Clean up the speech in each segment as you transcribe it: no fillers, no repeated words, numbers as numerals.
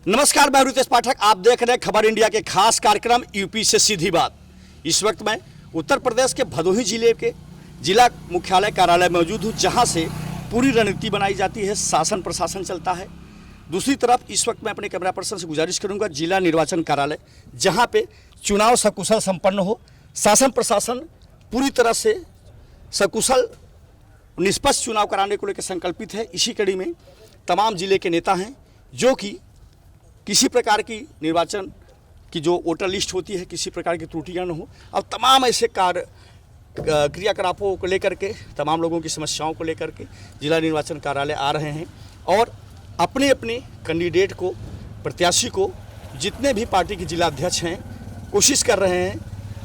नमस्कार, मैं रितेश पाठक। आप देख रहे हैं खबर इंडिया के खास कार्यक्रम यूपी से सीधी बात। इस वक्त मैं उत्तर प्रदेश के भदोही जिले के जिला मुख्यालय कार्यालय मौजूद हूँ, जहाँ से पूरी रणनीति बनाई जाती है, शासन प्रशासन चलता है। दूसरी तरफ इस वक्त मैं अपने कैमरा पर्सन से गुजारिश करूँगा जिला निर्वाचन कार्यालय, जहाँ पे चुनाव सकुशल संपन्न हो, शासन प्रशासन पूरी तरह से सकुशल निष्पक्ष चुनाव कराने को लेकर संकल्पित है। इसी कड़ी में तमाम जिले के नेता हैं जो कि किसी प्रकार की निर्वाचन की जो वोटर लिस्ट होती है, किसी प्रकार की त्रुटियां न हो, और तमाम ऐसे क्रियाकलापों को लेकर के, तमाम लोगों की समस्याओं को लेकर के जिला निर्वाचन कार्यालय आ रहे हैं और अपने अपने कैंडिडेट को, प्रत्याशी को, जितने भी पार्टी के जिला अध्यक्ष हैं, कोशिश कर रहे हैं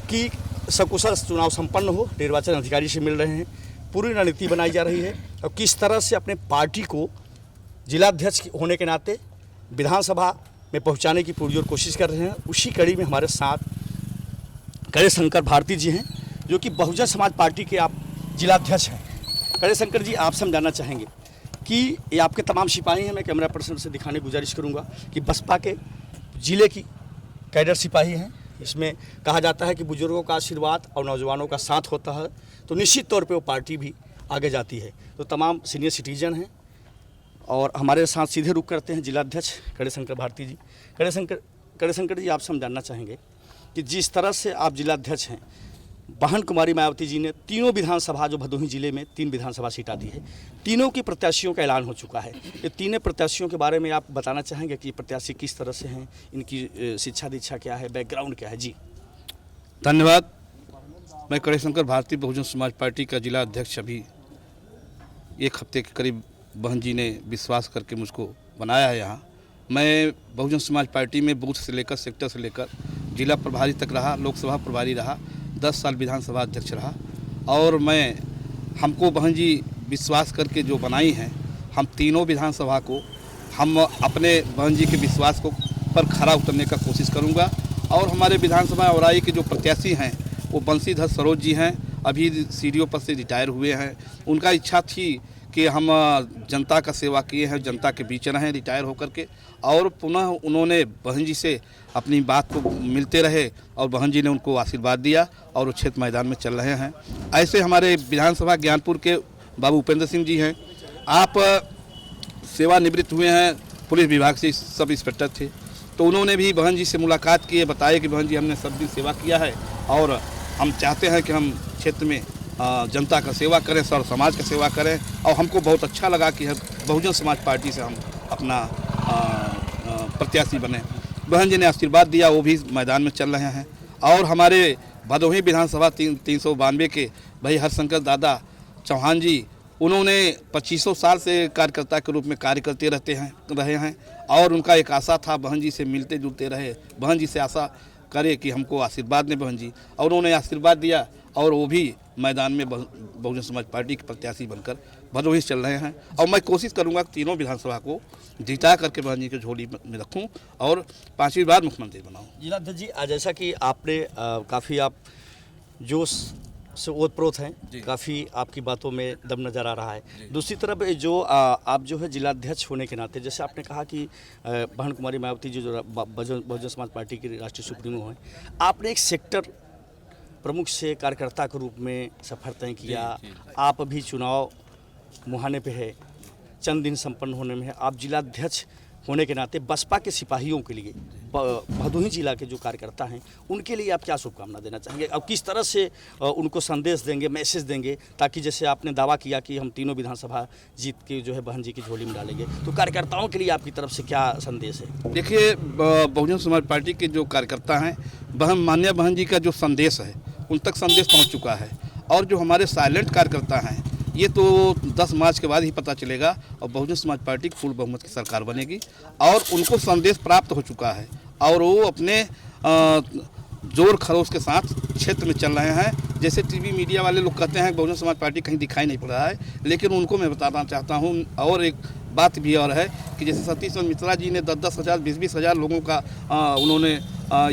कि सकुशल चुनाव संपन्न हो। निर्वाचन अधिकारी से मिल रहे हैं, पूरी रणनीति बनाई जा रही है और किस तरह से अपने पार्टी को जिलाध्यक्ष होने के नाते विधानसभा में पहुंचाने की पूरी कोशिश कर रहे हैं। उसी कड़ी में हमारे साथ कड़े शंकर भारती जी हैं, जो कि बहुजन समाज पार्टी के आप जिलाध्यक्ष हैं। कड़े शंकर जी, आपसे हम जानना चाहेंगे कि ये आपके तमाम सिपाही हैं। मैं कैमरा पर्सन से दिखाने की गुजारिश करूंगा कि बसपा के जिले की कैडर सिपाही हैं। इसमें कहा जाता है कि बुजुर्गों का आशीर्वाद और नौजवानों का साथ होता है तो निश्चित तौर पे वो पार्टी भी आगे जाती है। तो तमाम सीनियर सिटीजन हैं और हमारे साथ सीधे रुख करते हैं जिलाध्यक्ष कड़े शंकर भारती जी। कड़े शंकर जी, आपसे हम जानना चाहेंगे कि जिस तरह से आप जिलाध्यक्ष हैं, बहन कुमारी मायावती जी ने तीनों विधानसभा, जो भदोही जिले में 3 विधानसभा सीट आती है, तीनों की प्रत्याशियों का ऐलान हो चुका है। ये तीनों प्रत्याशियों के बारे में आप बताना चाहेंगे कि प्रत्याशी किस तरह से हैं, इनकी शिक्षा दीक्षा क्या है, बैकग्राउंड क्या है? जी धन्यवाद। मैं कड़े शंकर भारती बहुजन समाज पार्टी का जिला अध्यक्ष अभी 1 हफ्ते के करीब बहन जी ने विश्वास करके मुझको बनाया है। यहाँ मैं बहुजन समाज पार्टी में बूथ से लेकर, सेक्टर से लेकर जिला प्रभारी तक रहा, लोकसभा प्रभारी रहा, 10 साल विधानसभा अध्यक्ष रहा। और हमको बहन जी विश्वास करके जो बनाई हैं, हम तीनों विधानसभा को, हम अपने बहन जी के विश्वास को पर खरा उतरने का कोशिश करूँगा। और हमारे विधानसभा औराई के जो प्रत्याशी हैं वो बंशीधर सरोज जी हैं, अभी CDO पद से रिटायर हुए हैं। उनका इच्छा थी कि हम जनता का सेवा किए हैं, जनता के बीच रहें रिटायर होकर के, और पुनः उन्होंने बहन जी से अपनी बात को मिलते रहे और बहन जी ने उनको आशीर्वाद दिया और वो क्षेत्र मैदान में चल रहे हैं। ऐसे हमारे विधानसभा ज्ञानपुर के बाबू उपेंद्र सिंह जी हैं। आप सेवानिवृत्त हुए हैं, पुलिस विभाग से सब इंस्पेक्टर थे, तो उन्होंने भी बहन जी से मुलाकात की, बताया कि बहन जी हमने सब दिन सेवा किया है और हम चाहते हैं कि हम क्षेत्र में जनता का सेवा करें, सर्व समाज का सेवा करें। और हमको बहुत अच्छा लगा कि बहुजन समाज पार्टी से हम अपना प्रत्याशी बने। बहन जी ने आशीर्वाद दिया, वो भी मैदान में चल रहे हैं। और हमारे भदोही विधानसभा 392 के भाई हरशंकर दादा चौहान जी, उन्होंने 2500 साल से कार्यकर्ता के रूप में कार्य करते रहे हैं और उनका एक आशा था बहन जी से मिलते जुलते रहे, बहन जी से आशा करे कि हमको आशीर्वाद दें बहन जी, और उन्होंने आशीर्वाद दिया और वो भी मैदान में बहुजन समाज पार्टी के प्रत्याशी बनकर भदोही चल रहे हैं। और मैं कोशिश करूंगा कि तीनों विधानसभा को जीता करके बहन जी की झोली में रखूं और 5वीं बार मुख्यमंत्री बनाऊं। जिलाध्यक्ष जी, जैसा कि आपने काफ़ी आप जोश से ओतप्रोत हैं, काफ़ी आपकी बातों में दम नज़र आ रहा है। दूसरी तरफ जो आप जो है जिलाध्यक्ष होने के नाते, जैसे आपने कहा कि बहन कुमारी मायावती जी जो बहुजन समाज पार्टी की राष्ट्रीय सुप्रीमो हैं, आपने एक सेक्टर प्रमुख से कार्यकर्ता के रूप में सफर तय किया। आप अभी चुनाव मुहाने पे है, चंद दिन संपन्न होने में है। आप जिलाध्यक्ष होने के नाते बसपा के सिपाहियों के लिए, भदोही जिला के जो कार्यकर्ता हैं, उनके लिए आप क्या शुभकामना देना चाहेंगे और किस तरह से उनको संदेश देंगे, मैसेज देंगे, ताकि जैसे आपने दावा किया कि हम तीनों विधानसभा जीत के जो है बहन जी की झोली में डालेंगे, तो कार्यकर्ताओं के लिए आपकी तरफ से क्या संदेश है? देखिए, बहुजन समाज पार्टी के जो कार्यकर्ता हैं, माननीय बहन जी का जो संदेश है उन तक संदेश पहुंच चुका है। और जो हमारे साइलेंट कार्यकर्ता हैं, ये तो 10 मार्च के बाद ही पता चलेगा और बहुजन समाज पार्टी की पूर्ण बहुमत की सरकार बनेगी और उनको संदेश प्राप्त हो चुका है और वो अपने जोर खरोश के साथ क्षेत्र में चल रहे हैं। जैसे टीवी मीडिया वाले लोग कहते हैं बहुजन समाज पार्टी कहीं दिखाई नहीं पड़ रहा है, लेकिन उनको मैं बताना चाहता हूँ। और एक बात भी और है कि जैसे सतीश चंद्र मिश्रा जी ने 10-10 हज़ार, 20-20 हज़ार लोगों का उन्होंने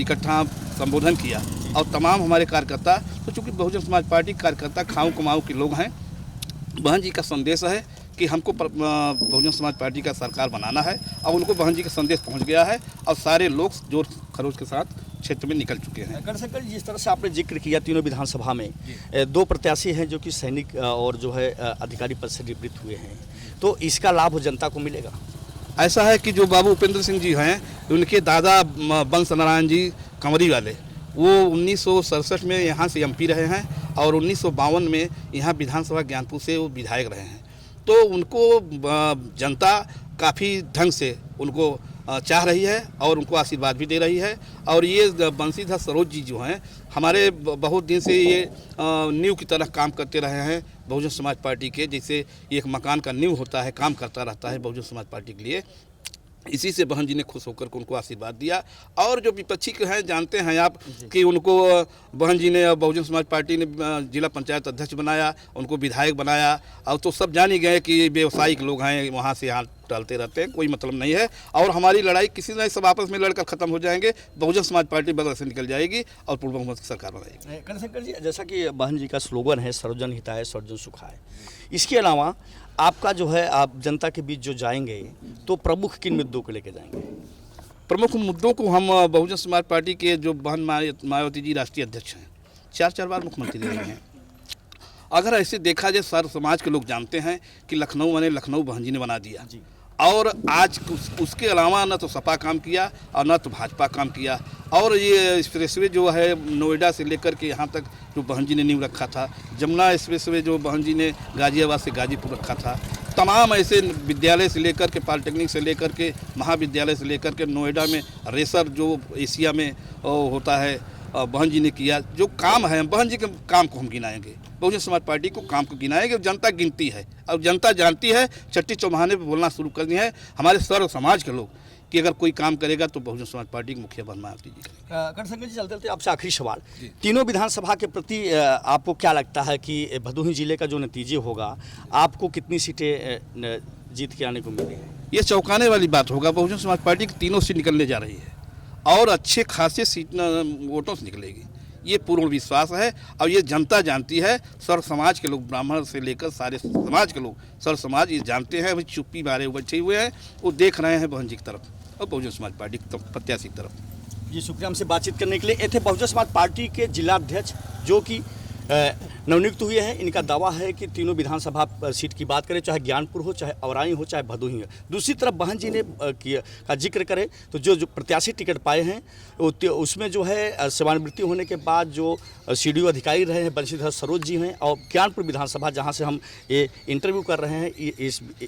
इकट्ठा संबोधन किया और तमाम हमारे कार्यकर्ता, तो चूँकि बहुजन समाज पार्टी कार्यकर्ता खाऊं कमाऊं के लोग हैं, बहन जी का संदेश है कि हमको बहुजन समाज पार्टी का सरकार बनाना है और उनको बहन जी का संदेश पहुंच गया है और सारे लोग जोर खरोश के साथ क्षेत्र में निकल चुके हैं। गणशंकर जी, जिस तरह से आपने जिक्र किया तीनों विधानसभा में 2 प्रत्याशी हैं जो कि सैनिक और जो है अधिकारी पद से निवृत्त हुए हैं, तो इसका लाभ जनता को मिलेगा? ऐसा है कि जो बाबू उपेंद्र सिंह जी हैं, उनके दादा बंश नारायण जी कंवरी वाले, वो 1967 में यहाँ से एमपी रहे हैं और 1952 में यहाँ विधानसभा ज्ञानपुर से वो विधायक रहे हैं। तो उनको जनता काफ़ी ढंग से उनको चाह रही है और उनको आशीर्वाद भी दे रही है। और ये बंशीधर सरोज जी जो हैं, हमारे बहुत दिन से ये नींव की तरह काम करते रहे हैं बहुजन समाज पार्टी के, जैसे एक मकान का नींव होता है, काम करता रहता है बहुजन समाज पार्टी के लिए। इसी से बहन जी ने खुश होकर के उनको आशीर्वाद दिया। और जो विपक्षी के हैं, जानते हैं आप कि उनको बहन जी ने बहुजन समाज पार्टी ने जिला पंचायत अध्यक्ष बनाया, उनको विधायक बनाया। और तो सब जान ही गए कि व्यवसायिक लोग हैं, वहाँ से यहाँ टहलते रहते हैं, कोई मतलब नहीं है। और हमारी लड़ाई किसी न सब आपस में लड़कर ख़त्म हो जाएंगे, बहुजन समाज पार्टी बगल से निकल जाएगी और पूर्ण बहुमत की सरकार बनाएगी। गणशंकर जी, जैसा कि बहन जी का स्लोगन है सर्वजन हिताय सर्वजन सुखाय, इसके अलावा आपका जो है आप जनता के बीच जो जाएंगे तो प्रमुख किन मुद्दों को लेकर जाएंगे? प्रमुख मुद्दों को हम बहुजन समाज पार्टी के जो बहन मायावती जी राष्ट्रीय अध्यक्ष हैं, 4 बार मुख्यमंत्री रहे हैं। अगर ऐसे देखा जाए, सारे समाज के लोग जानते हैं कि लखनऊ बहन जी ने बना दिया। और आज उसके अलावा न तो सपा काम किया और न तो भाजपा काम किया। और ये एक्सप्रेसवे जो है नोएडा से लेकर के यहाँ तक जो बहन जी ने नींव रखा था, जमुना एक्सप्रेसवे जो बहन जी ने गाजियाबाद से गाजीपुर रखा था, तमाम ऐसे विद्यालय से लेकर के पॉलिटेक्निक से लेकर के महाविद्यालय से लेकर के नोएडा में रेसर जो एशिया में होता है, बहन जी ने किया। जो काम है बहन जी के काम को हम गिनाएंगे, बहुजन समाज पार्टी को काम को गिनाएंगे। जनता गिनती है और जनता जानती है, चट्टी चौमाने पे बोलना शुरू कर दिए हैं हमारे सर्व समाज के लोग कि अगर कोई काम करेगा तो बहुजन समाज पार्टी के मुखिया बहन मायावती जी करेंगे। गणशंकर जी, चलते आपसे आखिरी सवाल, तीनों विधानसभा के प्रति आपको क्या लगता है कि भदोही जिले का जो नतीजे होगा, आपको कितनी सीटें जीत के आने को मिली है? ये चौंकाने वाली बात होगा। बहुजन समाज पार्टी की 3 सीट निकलने जा रही है और अच्छे खासे सीट वोटों से निकलेगी, ये पूर्ण विश्वास है। और ये जनता जानती है, सर्व समाज के लोग, ब्राह्मण से लेकर सारे समाज के लोग, सर्व समाज ये जानते हैं। अभी चुप्पी मारे बैठे हुए हैं, वो देख रहे हैं बहन जी की तरफ और बहुजन समाज पार्टी की प्रत्याशी की तरफ। जी, शुक्रिया हमसे बातचीत करने के लिए। ये थे बहुजन समाज पार्टी के जिलाध्यक्ष जो कि नवनियुक्त हुए हैं। इनका दावा है कि तीनों विधानसभा सीट की बात करें, चाहे ज्ञानपुर हो, चाहे औराई हो, चाहे भदोही हो। दूसरी तरफ बहन जी ने का जिक्र करें तो जो प्रत्याशी टिकट पाए हैं उसमें जो है सेवानिवृत्ति होने के बाद जो CDO अधिकारी रहे हैं बंशीधर सरोज जी हैं, और ज्ञानपुर विधानसभा जहाँ से हम ये इंटरव्यू कर रहे हैं,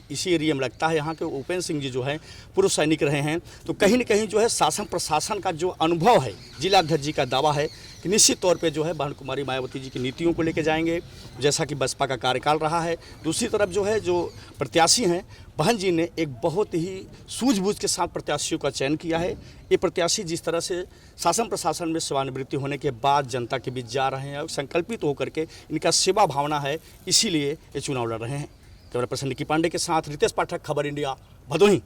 इसी एरिया में लगता है यहाँ के उपेंद्र सिंह जी जो हैं पूर्व सैनिक रहे हैं। तो कहीं न कहीं जो है शासन प्रशासन का जो अनुभव है, जिलाध्यक्ष जी का दावा है कि निश्चित तौर पे जो है बहन कुमारी मायावती जी की नीतियों को लेकर जाएंगे, जैसा कि बसपा का कार्यकाल रहा है। दूसरी तरफ जो है जो प्रत्याशी हैं, बहन जी ने एक बहुत ही सूझबूझ के साथ प्रत्याशियों का चयन किया है। ये प्रत्याशी जिस तरह से शासन प्रशासन में सेवानिवृत्ति होने के बाद जनता के बीच जा रहे हैं और संकल्पित होकर के इनका सेवा भावना है, इसीलिए ये चुनाव लड़ रहे हैं। कैमरा पर्सन निकी पांडे के साथ रितेश पाठक, खबर इंडिया, भदोही।